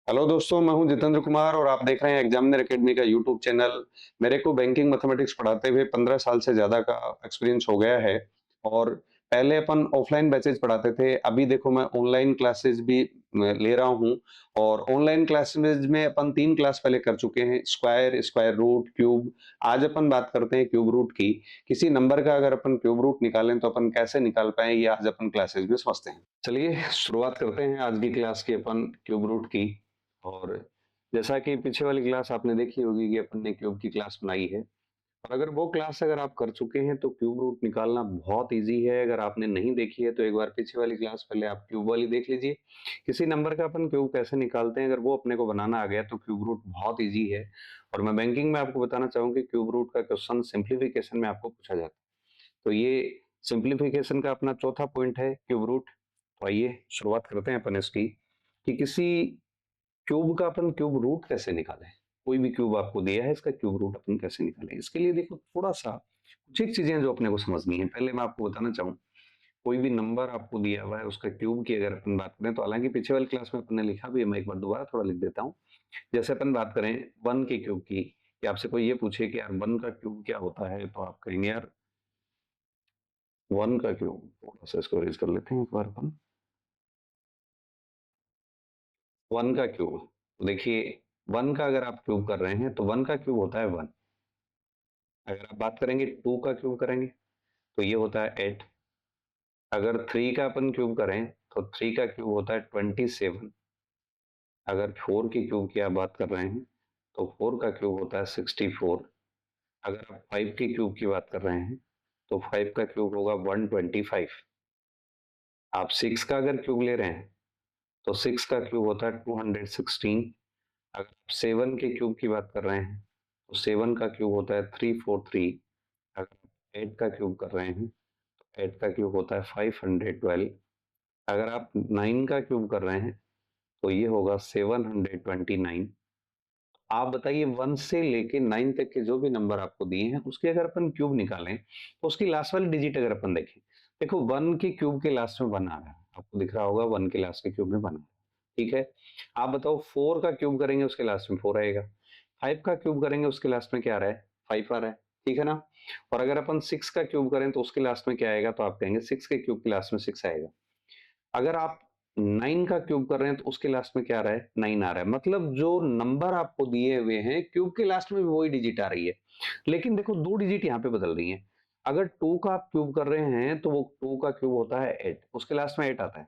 Hello दोस्तों, मैं हूं जितेंद्र कुमार और आप देख रहे हैं एग्जामिनर एकेडमी का यूट्यूब चैनल। मेरे को बैंकिंग मैथमेटिक्स पढ़ाते हुए 15 साल से ज़्यादा का एक्सपीरियंस हो गया है। और पहले अपन ऑफलाइन बैचेज पढ़ाते थे, अभी देखो मैं ऑनलाइन क्लासेस भी ले रहा हूं। और ऑनलाइन क्लासेस में अपन 3 क्लास पहले कर चुके हैं, स्क्वायर, स्क्वायर रूट, क्यूब। आज अपन बात करते हैं क्यूब रूट की। किसी नंबर का अगर अपन क्यूब रूट निकालें तो अपन कैसे निकाल पाएं, ये आज अपन क्लासेस में समझते हैं। चलिए शुरुआत करते हैं आज की क्लास की अपन क्यूब रूट की। और जैसा कि पीछे वाली क्लास आपने देखी होगी कि अपन ने क्यूब की क्लास बनाई है। और अगर वो क्लास अगर आप कर चुके हैं तो क्यूब रूट निकालना बहुत इजी है। अगर आपने नहीं देखी है तो एक बार पीछे वाली क्लास पहले आप क्यूब वाली देख लीजिए। किसी नंबर का अपन क्यूब कैसे निकालते हैं, अगर वो अपने को बनाना आ गया तो क्यूब रूट बहुत इजी है। और मैं बैंकिंग में आपको बताना चाहूंगा कि क्यूब रूट का क्वेश्चन सिंप्लीफिकेशन में आपको पूछा जाता है। तो ये सिंप्लीफिकेशन का अपना चौथा पॉइंट है क्यूब रूट। तो आइए शुरुआत करते हैं अपन इसकी कि किसी क्यूब का अपन क्यूब रूट कैसे निकालें। कोई भी क्यूब आपको दिया है, इसका क्यूब रूट अपन कैसे निकालें, इसके लिए देखो थोड़ा सा कुछ एक चीजें जो अपने को समझनी है। पहले मैं आपको बताना चाहूँ, कोई भी नंबर आपको दिया हुआ है उसका क्यूब की अगर अपन बात करें तो हालांकि पीछे वाली क्लास में अपन ने लिखा भी है, मैं एक बार दोबारा थोड़ा लिख देता हूँ। जैसे अपन बात करें वन के क्यूब की, कि आपसे कोई ये पूछे कि यार वन का क्यूब क्या होता है, तो आप कहेंगे यार वन का क्यूब, थोड़ा सा इसको रेज कर लेते हैं एक बार अपन। वन का क्यूब, तो देखिए वन का अगर आप क्यूब कर रहे हैं तो वन का क्यूब होता है वन। अगर आप बात करेंगे टू का क्यूब करेंगे तो ये होता है एट। अगर थ्री का अपन क्यूब करें तो थ्री का क्यूब होता है 27। अगर फोर की क्यूब की आप बात कर रहे हैं तो फोर का क्यूब होता है 64। अगर आप फाइव की क्यूब की बात कर रहे हैं तो फाइव का क्यूब होगा 125। आप सिक्स का अगर क्यूब ले रहे हैं तो सिक्स का क्यूब होता है 216। अगर आप सेवन के क्यूब की बात कर रहे हैं तो सेवन का क्यूब होता है 343। अगर आप एट का क्यूब कर रहे हैं तो एट का क्यूब होता है 512। अगर आप नाइन का क्यूब कर रहे हैं तो ये होगा 729। आप बताइए वन से लेके नाइन तक के जो भी नंबर आपको दिए हैं उसके अगर अपन क्यूब निकालें तो उसकी लास्ट वाली डिजिट अगर अपन देखें, देखो वन के क्यूब के लास्ट में वन आ रहा है, आपको दिख रहा होगा वन के लास्ट के क्यूब में वन आ रहा है। ठीक है, आप बताओ फोर का क्यूब करेंगे उसके लास्ट में फोर आएगा। फाइव का क्यूब करेंगे उसके लास्ट में क्या आ रहा है, फाइव आ रहा है। ठीक है ना। और अगर अपन सिक्स का क्यूब करें तो उसके लास्ट में क्या आएगा, तो आप कहेंगे सिक्स के क्यूब के लास्ट में सिक्स आएगा। अगर आप नाइन का क्यूब कर रहे हैं तो उसके लास्ट में क्या आ रहा है, नाइन आ रहा है। मतलब जो नंबर आपको दिए हुए हैं क्यूब के लास्ट में भी वही डिजिट आ रही है, लेकिन देखो दो डिजिट यहाँ पे बदल रही है। अगर टू का आप क्यूब कर रहे हैं तो वो टू का क्यूब होता है एट, उसके लास्ट में एट आता है।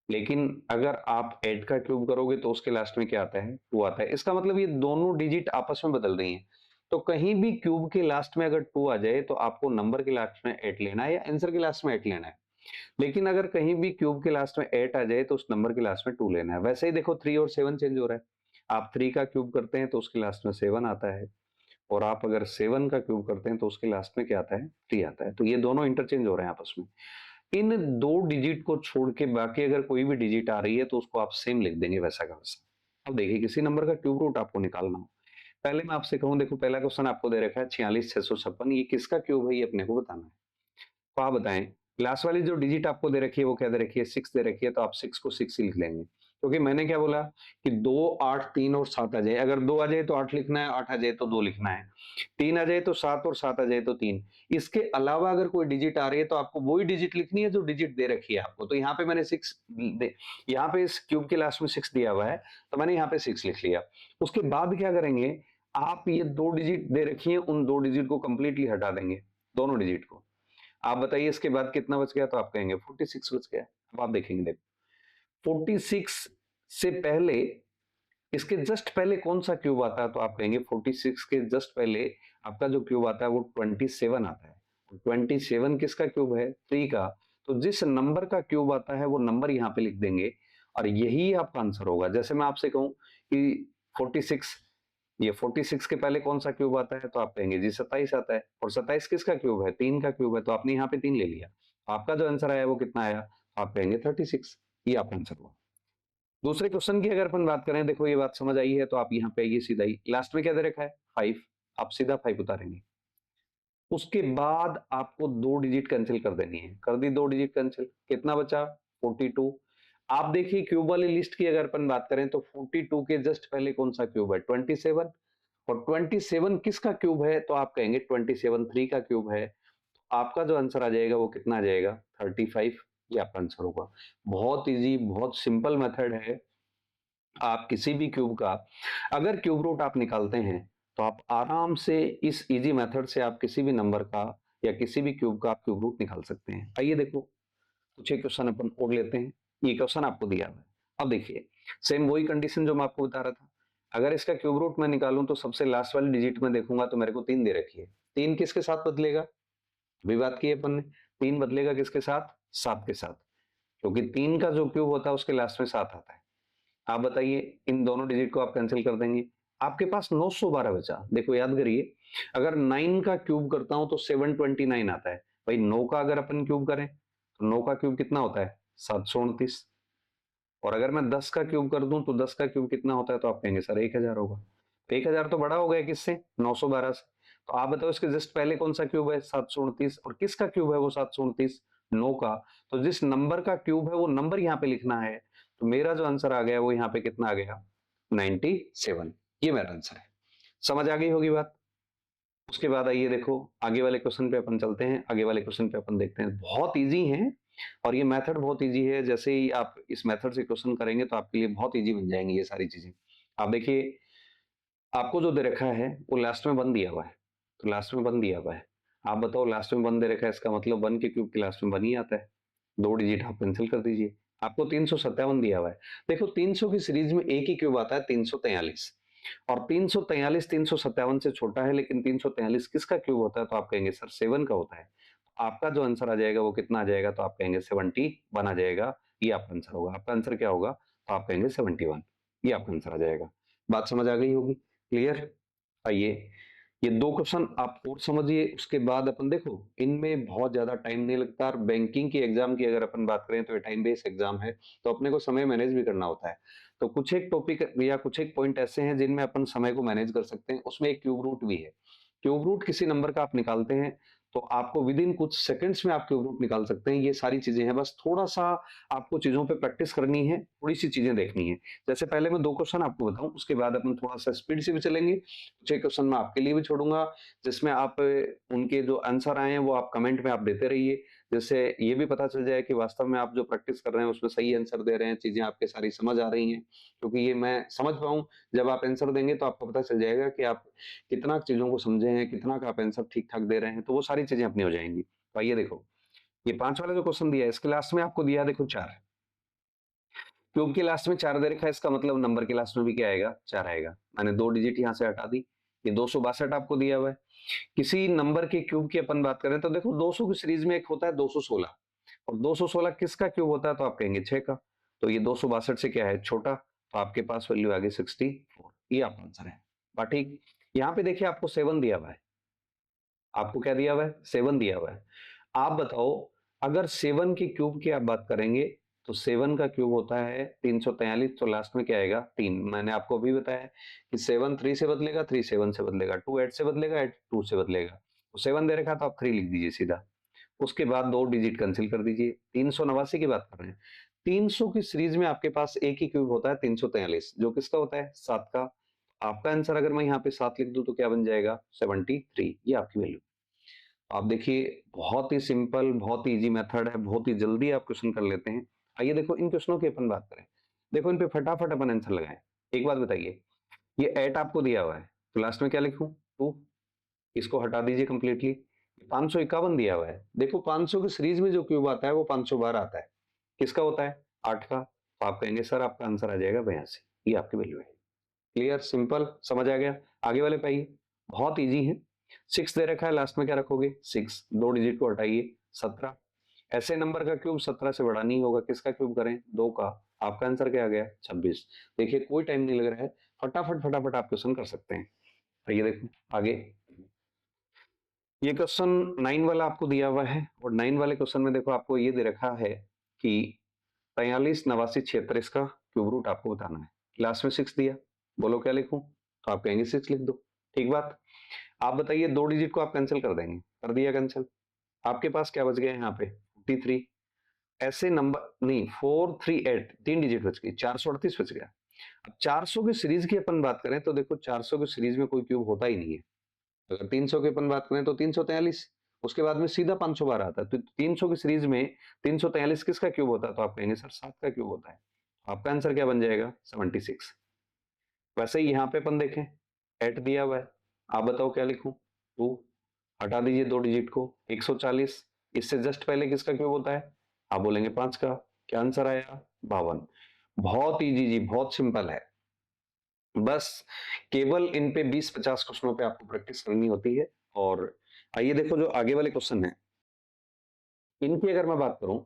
लेकिन अगर आप एट का क्यूब करोगे तो उसके लास्ट में क्या आता है, टू आता है। इसका मतलब ये दोनों डिजिट आपस में बदल रही हैं। तो कहीं भी क्यूब के लास्ट में अगर टू आ जाए तो आपको नंबर के लास्ट में एट लेना है या आंसर के लास्ट में एट लेना है। लेकिन अगर कहीं भी क्यूब के लास्ट में एट आ जाए तो उस नंबर के लास्ट में टू लेना है। वैसे ही देखो थ्री और सेवन चेंज हो रहा है। आप थ्री का क्यूब करते हैं तो उसके लास्ट में सेवन आता है, और आप अगर सेवन का क्यूब करते हैं तो उसके लास्ट में क्या आता है, थ्री आता है। तो ये दोनों इंटरचेंज हो रहे हैं आपस में। इन दो डिजिट को छोड़ के बाकी अगर कोई भी डिजिट आ रही है तो उसको आप सेम लिख देंगे वैसा का वैसा। अब देखिए किसी नंबर का क्यूब रूट आपको निकालना हो, पहले मैं आपसे कहूं, देखो पहला क्वेश्चन आपको दे रखा है 46,656, ये किसका क्यूब है ये अपने को बताना है। तो आप बताएं, लास्ट वाली जो डिजिट आपको दे रखी है वो क्या दे रखी है, सिक्स दे रखी है। तो आप सिक्स को सिक्स ही लिख लेंगे, क्योंकि मैंने क्या बोला कि दो, आठ, तीन और सात आ जाए। अगर दो आ जाए तो आठ लिखना है, आठ आ जाए तो दो लिखना है, तीन आ जाए तो सात और सात आ जाए तो तीन। इसके अलावा अगर कोई डिजिट आ रही है तो आपको वही डिजिट लिखनी है जो डिजिट दे रखी है आपको। तो यहाँ पे मैंने सिक्स, यहाँ पे इस क्यूब के लास्ट में सिक्स दिया हुआ है तो मैंने यहाँ पे सिक्स लिख लिया। उसके बाद क्या करेंगे, आप ये दो डिजिट दे रखी है, उन दो डिजिट को कंप्लीटली हटा देंगे, दोनों डिजिट को। आप बताइए इसके बाद कितना बच गया, तो आप कहेंगे 46 बच गया। अब आप देखेंगे, देखो 46 से पहले, इसके जस्ट पहले कौन सा क्यूब आता है, तो आप कहेंगे 46 के जस्ट पहले आपका जो क्यूब आता है वो 27 आता है। 27 किसका क्यूब है, थ्री का। तो जिस नंबर का क्यूब आता है वो नंबर यहाँ पे लिख देंगे और यही आपका आंसर होगा। जैसे मैं आपसे कहूं कि 46, ये 46 के पहले कौन सा क्यूब आता है, तो आप कहेंगे जी 27 आता है। और 27 किसका क्यूब है, तीन का क्यूब है, तो आपने यहाँ पे तीन ले लिया। तो आपका जो आंसर आया वो कितना आया, तो आप कहेंगे 36। ये आपका आंसर हुआ। दूसरे क्वेश्चन की अगर अपन बात करें, देखो ये बात समझ आई है तो आप यहाँ पे आइए सीधा ही, लास्ट में क्या दे रखा है, फाइव। आप सीधा फाइव उतारेंगे। उसके बाद आपको दो डिजिट कैंसिल कर देनी है, कर दी दो डिजिट कैंसिल, कितना बचा 42। आप देखिए क्यूब वाली लिस्ट की अगर अपन बात करें तो 42 के जस्ट पहले कौन सा क्यूब है, 27, और 27 किसका क्यूब है, तो आप कहेंगे 27 3 का क्यूब है। आपका जो आंसर आ जाएगा वो कितना आ जाएगा, 35, ये आपका आंसर होगा। बहुत इजी, बहुत सिंपल मेथड है। आप किसी भी क्यूब का अगर क्यूब रूट आप निकालते हैं तो आप आराम से इस इजी मेथड से आप किसी भी नंबर का या किसी भी क्यूब का आप क्यूब रूट निकाल सकते हैं। आइए देखो, कुछ एक क्वेश्चन अपन और लेते हैं। ये क्वेश्चन आपको दिया हुआ है। अब देखिए, सेम वही कंडीशन जो मैं आपको बता रहा था। अगर इसका क्यूब रूट मैं निकालूं तो सबसे लास्ट वाली डिजिट में देखूंगा तो मेरे को 3 दे रखी है। 3 किसके साथ बदलेगा, अभी बात की अपन ने, 3 बदलेगा किसके साथ, 7 के साथ, क्योंकि 3 का जो क्यूब होता है उसके लास्ट में 7 आता है। आप बताइए, इन दोनों डिजिट को आप कैंसिल कर देंगे, आपके पास 912 बचा। देखो याद करिए, अगर 9 का क्यूब करता हूं तो 729 आता है। भाई 9 का अगर अपन क्यूब करें तो 9 का क्यूब कितना होता है, 729। और अगर मैं 10 का क्यूब कर दूं तो 10 का क्यूब कितना होता है, तो आप कहेंगे सर 1000 होगा। तो 1000 तो बड़ा हो गया किससे, 912 से। तो आप बताओ इसके जस्ट पहले कौन सा क्यूब है, 729, और किसका क्यूब है वो 729, 9 का। तो जिस नंबर का क्यूब है वो नंबर यहाँ पे लिखना है। तो मेरा जो आंसर आ गया वो यहाँ पे कितना आ गया, 97। ये मेरा आंसर है। समझ आ गई होगी बात। उसके बाद आइए देखो, आगे वाले क्वेश्चन पे अपन चलते हैं। आगे वाले क्वेश्चन पे अपन देखते हैं, बहुत इजी है और ये मेथड बहुत इजी है। जैसे ही आप इस मेथड से क्वेश्चन करेंगे तो आपके लिए बहुत इजी बन जाएंगे ये सारी चीजें। आप देखिए, आपको जो दे रखा है वो लास्ट में 1 दिया हुआ है, तो लास्ट में 1 दिया हुआ है। आप बताओ, लास्ट में 1 दे रखा है, इसका मतलब 1 के क्यूब के लास्ट में 1 ही आता है। 2 डिजिट आप कैंसिल कर दीजिए। आपको 357 दिया हुआ है। देखो 300 की सीरीज में एक ही क्यूब आता है, 343, और 343 357 से छोटा है, लेकिन 343 किसका क्यूब होता है, तो आप कहेंगे सर 7 का होता है। आपका जो आंसर आ जाएगा वो कितना आ जाएगा, तो आप कहेंगे 71 आ जाएगा। ये आपका आंसर होगा। आपका आंसर क्या होगा, तो आप कहेंगे 71। ये आपका आंसर आ जाएगा। बात समझ आ गई होगी, क्लियर। आइए, ये 2 क्वेश्चन आप और समझिए, उसके बाद अपन देखो, इनमें बहुत ज्यादा टाइम नहीं लगता। और बैंकिंग की एग्जाम की अगर अपन बात करें तो ये टाइम बेस्ड एग्जाम है, तो अपने को समय मैनेज भी करना होता है। तो कुछ एक टॉपिक या कुछ एक पॉइंट ऐसे हैं जिनमें अपन समय को मैनेज कर सकते हैं। उसमें एक क्यूब रूट भी है। क्यूब रूट किसी नंबर का आप निकालते हैं तो आपको विद इन कुछ सेकंड्स में आप क्यूब रूट निकाल सकते हैं। ये सारी चीजें हैं, बस थोड़ा सा आपको चीजों पे प्रैक्टिस करनी है, थोड़ी सी चीजें देखनी है। जैसे पहले मैं 2 क्वेश्चन आपको बताऊं, उसके बाद अपन थोड़ा सा स्पीड से भी चलेंगे। कुछ एक क्वेश्चन मैं आपके लिए भी छोड़ूंगा, जिसमें आप उनके जो आंसर आए हैं वो आप कमेंट में आप देते रहिए, जिससे ये भी पता चल जाए कि वास्तव में आप जो प्रैक्टिस कर रहे हैं उसमें सही आंसर दे रहे हैं, चीजें आपके सारी समझ आ रही हैं। क्योंकि ये मैं समझ पाऊं, जब आप आंसर देंगे तो आपको पता चल जाएगा कि आप कितना चीजों को समझे हैं, कितना का आप आंसर ठीक ठाक दे रहे हैं, तो वो सारी चीजें अपनी हो जाएंगी। तो आइए देखो, ये 5 वाला जो क्वेश्चन दिया है इसके लास्ट में आपको दिया देखो 4। क्यूब के लास्ट में 4 दे रखा है, इसका मतलब नंबर के लास्ट में भी क्या आएगा, 4 आएगा। मैंने 2 डिजिट यहां से हटा दी। ये 262 आपको दिया हुआ है। किसी नंबर के क्यूब की अपन बात करें तो देखो 200 की सीरीज में एक होता है 216, और 216 किसका क्यूब होता है, तो आप कहेंगे 6 का। तो ये 262 से क्या है, छोटा, तो आपके पास वैल्यू आ गई 64। ये आपका आंसर है। बात ठीक। यहाँ पे देखिए आपको 7 दिया हुआ है। आपको क्या दिया हुआ है, 7 दिया हुआ है। आप बताओ, अगर 7 के क्यूब की आप बात करेंगे तो 7 का क्यूब होता है 343, तो लास्ट में क्या आएगा, 3। मैंने आपको अभी बताया कि 7 3 से बदलेगा, 3 7 से बदलेगा, 2 8 से बदलेगा, 8 2 से बदलेगा। तो 7 दे रखा तो आप 3 लिख दीजिए सीधा। उसके बाद 2 डिजिट कैंसिल कर दीजिए। 389 की बात कर रहे हैं। 300 की सीरीज में आपके पास एक ही क्यूब होता है 343, जो किसका होता है, 7 का। आपका आंसर अगर मैं यहाँ पे 7 लिख दूं तो क्या बन जाएगा, 73। ये आपकी वैल्यू। आप देखिए, बहुत ही सिंपल, बहुत ही इजी मेथड है, बहुत ही जल्दी आप क्वेश्चन कर लेते हैं। आइए देखो, इन क्वेश्चनों की अपन बात करें। देखो इन पे फटाफट अपन आंसर लगाएं। एक बात बताइए, ये 8 आपको दिया हुआ है, तो लास्ट में क्या लिखूं, 2। इसको हटा दीजिए कंप्लीटली। 551 दिया हुआ है। देखो 500 की सीरीज में जो क्यूब आता है वो 500 बार आता है। किसका होता है, 8 का। तो आप कहेंगे सर आपका आंसर आ जाएगा 82। ये आपकी वैल्यू है। क्लियर, सिंपल, समझ आ गया। आगे वाले पे आइए, बहुत इजी है। 6 दे रखा है, लास्ट में क्या रखोगे, 6। 2 डिजिट को हटाइए, 17। ऐसे नंबर का क्यूब 17 से बड़ा नहीं होगा, किसका क्यूब करें, 2 का। आपका आंसर क्या आ गया, 26। देखिए कोई टाइम नहीं लग रहा है, फटाफट फटाफट आप क्वेश्चन कर सकते हैं। आइए देखो आगे, ये क्वेश्चन 9 वाला आपको दिया हुआ है, और 9 वाले क्वेश्चन में देखो आपको ये दे रखा है कि 43 89 76 का क्यूब रूट आपको बताना है। लास्ट में 6 दिया, बोलो क्या लिखूं, तो आप कहेंगे 6 लिख दो। ठीक बात। आप बताइए, 2 डिजिट को आप कैंसिल कर देंगे, कर दिया कैंसिल। आपके पास क्या बच गया यहाँ पे, 43। ऐसे नंबर नहीं, 438 3 डिजिट बच गई, 438 बच गया। अब 400 की सीरीज की अपन बात करें तो देखो 400 की सीरीज में कोई क्यूब होता ही नहीं है। अगर 300 की अपन बात करें तो 343, उसके बाद में सीधा 512 आता है। तो 300 की सीरीज में 343 किसका क्यूब होता है? तो आप कहेंगे सर 7 का क्यूब होता है। आपका आंसर क्या बन जाएगा? 76। वैसे ही यहाँ पे अपन देखें, 8 दिया हुआ है, आप बताओ क्या लिखूं? 2 हटा दीजिए 2 डिजिट को, 140, इससे जस्ट पहले किसका क्यूब होता है? आप बोलेंगे 5 का। क्या आंसर आया? 52। बहुत इजी जी, बहुत सिंपल है। बस केवल इन पे 20-50 क्वेश्चनों पे आपको प्रैक्टिस करनी होती है। और आइए देखो जो आगे वाले क्वेश्चन है, इनकी अगर मैं बात करूं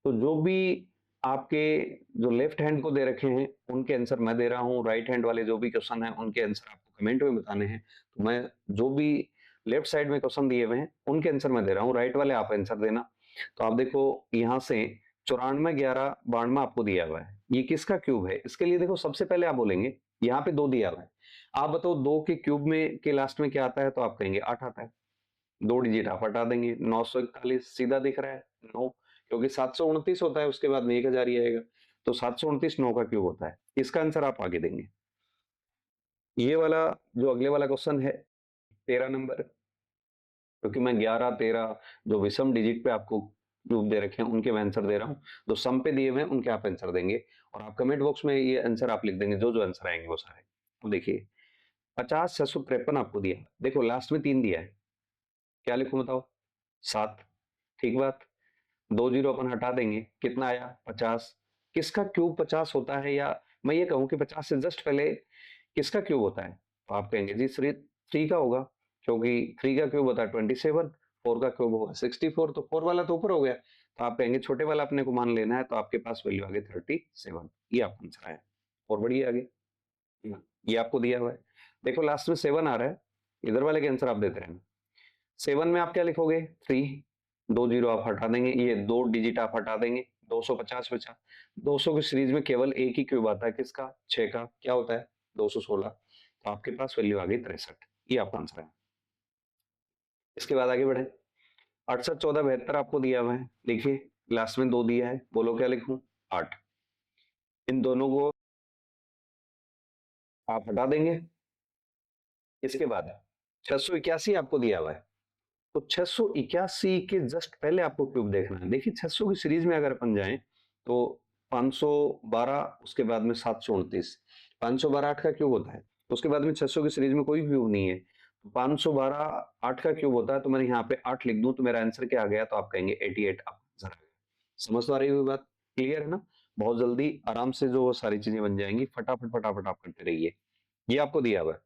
तो जो भी आपके जो लेफ्ट हैंड को दे रखे हैं उनके आंसर मैं दे रहा हूं, राइट हैंड वाले जो भी क्वेश्चन है उनके आंसर आपको कमेंट में बताने हैं। तो मैं जो भी लेफ्ट साइड में क्वेश्चन दिए हुए हैं उनके आंसर मैं दे रहा हूं, राइट वाले आप आंसर देना। तो आप देखो यहाँ से 94, 11, 92 आपको दिया हुआ है, ये किसका क्यूब है? इसके लिए देखो सबसे पहले आप बोलेंगे यहाँ पे 2 दिया हुआ है, आप बताओ 2 के क्यूब में के लास्ट में क्या आता है? तो आप कहेंगे 8 आता है। 2 डिजिट आप हटा देंगे, 941 सीधा दिख रहा है 9, क्योंकि 729 होता है उसके बाद में 1000 ही आएगा। तो 729 9 का क्यूब होता है। इसका आंसर आप आगे देंगे। ये वाला जो अगले वाला क्वेश्चन है 13 नंबर, क्योंकि मैं 11, 13 जो विषम डिजिट पे आपको क्यूब दे रखे हैं उनके मैं आंसर दे रहा हूँ, जो सम पे दिए हुए हैं उनके आप आंसर देंगे। और आप कमेंट बॉक्स में ये आंसर आप लिख देंगे, जो जो आंसर आएंगे वो सारे। तो देखिए 50, 653 आपको दिया, देखो लास्ट में 3 दिया है, क्या लिखूं बताओ? 7। ठीक बात, 2 जीरो अपन हटा देंगे, कितना आया? 50। किसका क्यूब 50 होता है? या मैं ये कहूं कि 50 से जस्ट पहले किसका क्यूब होता है? तो आप कहेंगे जी 3 का होगा, क्योंकि 3 का क्यूब होता है 27, 4 का क्यूब होगा 64, तो 4 वाला तो ऊपर हो गया। तो आप कहेंगे छोटे वाला अपने को मान लेना है, तो आपके पास वैल्यू आ गई 37। ये आपका आंसर आया। और बढ़िए आगे, ये आपको दिया हुआ है, देखो लास्ट में 7 आ रहा है, इधर वाले के आंसर आप देते रहना। 7 में आप क्या लिखोगे? 3, 2 जीरो आप हटा देंगे, ये 2 डिजिट आप हटा देंगे, 250 बचा। 200 की सीरीज में केवल एक ही क्यूब आता है, किसका? 6 का। क्या होता है? 216। तो आपके पास वैल्यू आ गई 63। ये आपका आंसर है। इसके बाद आगे बढ़े, 68, 14, 72 आपको दिया हुआ है, देखिए लास्ट में 2 दिया है, बोलो क्या लिखूं? 8। इन दोनों को आप हटा देंगे। इसके बाद 681 आपको दिया हुआ है, तो 681 के जस्ट पहले आपको क्यूब देखना है। देखिए 600 की सीरीज में अगर अपन जाएं तो 512, उसके बाद में 729, 512 8 का क्यूब होता है। उसके बाद में 600 की सीरीज में कोई क्यूब नहीं है, तो 512 8 का क्यूब होता है। तो मैंने यहाँ पे 8 लिख दूं तो मेरा आंसर क्या आ गया? तो आप कहेंगे 88 आंसर आ गया। समझ तो आ रही हुई बात? क्लियर है ना? बहुत जल्दी आराम से जो सारी चीजें बन जाएंगी, फटाफट फटाफट आप करते रहिए। ये आपको दिया हुआ है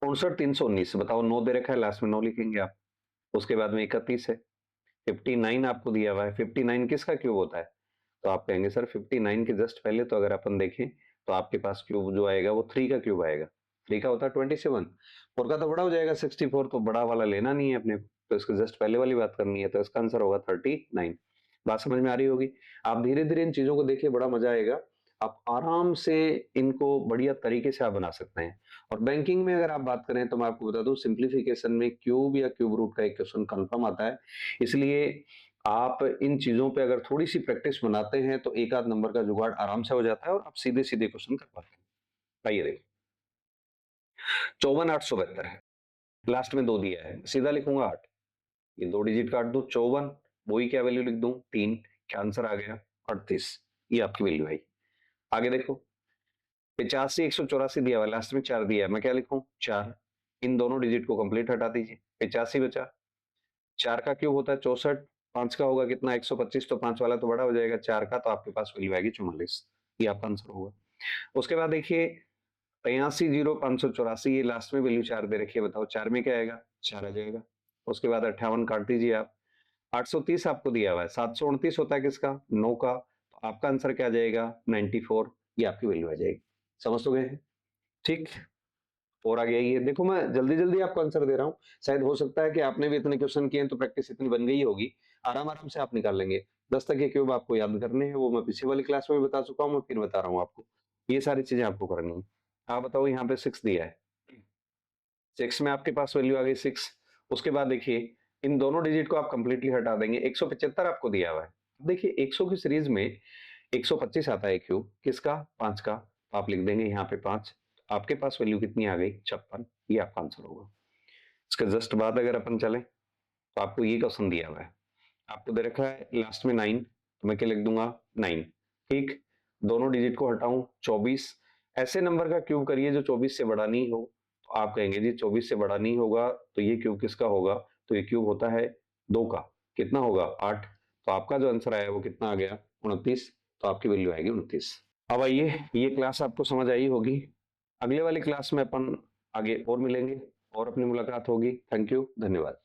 64, 319, बताओ 9 दे रखा है, लास्ट में 9 लिखेंगे आप। उसके बाद में 31 है, 59 आपको दिया हुआ है, 59 किसका क्यूब होता है? तो आप कहेंगे सर 59 के जस्ट पहले तो अगर अपन देखें तो आपके पास क्यूब जो आएगा वो 3 का क्यूब आएगा। 3 का होता है 27, 4 का तो बड़ा हो जाएगा 64, तो बड़ा वाला लेना नहीं है अपने को, तो इसके जस्ट पहले वाली बात करनी है, तो इसका आंसर होगा 39। बात समझ में आ रही होगी? आप धीरे धीरे इन चीजों को देखिए, बड़ा मजा आएगा। आप आराम से इनको बढ़िया तरीके से आप बना सकते हैं। और बैंकिंग में अगर आप बात करें तो मैं आपको बता दूं, सिंप्लीफिकेशन में क्यूब या क्यूब रूट का एक क्वेश्चन कंफर्म आता है। इसलिए आप इन चीजों पे अगर थोड़ी सी प्रैक्टिस बनाते हैं तो एक आध नंबर का जुगाड़ आराम से हो जाता है और आप सीधे सीधे क्वेश्चन कर पाते हैं। आइए देखो 54, 872 है, लास्ट में 2 दिया है, सीधा लिखूंगा 8, ये 2 डिजिट काट दूं 54, वही क्या वैल्यू लिख दूं 3, क्या आंसर आ गया? 38। ये आपकी वैल्यू आई। आगे देखो 85, 184 दिया हुआ, लास्ट में 4 दिया है, मैं क्या लिखूं? 4। इन दोनों डिजिट को कंप्लीट हटा दीजिए, 85 बचा। 4 का क्यूब होता है 64, 5 का होगा कितना? 125, तो 5 वाला तो बड़ा हो जाएगा 4 का, तो आपके पास वैल्यू आएगी 44। ये आपका आंसर होगा। उसके बाद देखिए 83, 0, 584, ये लास्ट में वैल्यू 4 दे रखी है, बताओ 4 में क्या आएगा? 4 आ जाएगा। उसके बाद 58 काट दीजिए आप, 830 आपको दिया हुआ है, 729 होता है किसका? 9 का, तो आपका आंसर क्या आ जाएगा? 94। ये आपकी वैल्यू आ जाएगी। समझ तो गए हैं? ठीक। और आगे आइए, देखो मैं जल्दी जल्दी आपको आंसर दे रहा हूँ, शायद हो सकता है कि आपने भी इतने क्वेश्चन किए हैं तो प्रैक्टिस इतनी बन गई होगी, आराम आराम से आप निकाल लेंगे। 10 तक के क्यूब आपको याद करने हैं, वो मैं पिछले वाली क्लास में बता चुका हूँ, मैं फिर बता रहा हूँ आपको। ये सारी चीजें आपको करनी है। आप बताओ, यहाँ पे 6 दिया है, 6 में आपके पास वैल्यू आ गई 6। उसके बाद देखिए इन दोनों डिजिट को आप कंप्लीटली हटा देंगे, 175 आपको दिया हुआ है, देखिए 100 की सीरीज में 125 आता है क्यूब, किसका? 5 का। आप लिख देंगे यहाँ पे 5। आपके पास वैल्यू कितनी आ गई? 56। ये आपका आंसर होगा। इसके जस्ट बाद अगर अपन चलें तो आपको ये क्वेश्चन दिया हुआ है, आपको दे रखा है लास्ट में 9, तो मैं क्या लिख दूंगा? 9। ठीक, दोनों डिजिट को हटाऊं, 24। ऐसे नंबर का क्यूब करिए जो 24 से बड़ा नहीं हो, तो आप कहेंगे जी 24 से बड़ा नहीं होगा तो ये क्यूब किसका होगा? तो ये क्यूब होता है 2 का। कितना होगा? 8। तो आपका जो आंसर आया वो कितना आ गया? 29। तो आपकी वैल्यू आएगी 29। अब आइए, ये क्लास आपको समझ आई होगी। अगले वाली क्लास में अपन आगे और मिलेंगे और अपनी मुलाकात होगी। थैंक यू, धन्यवाद।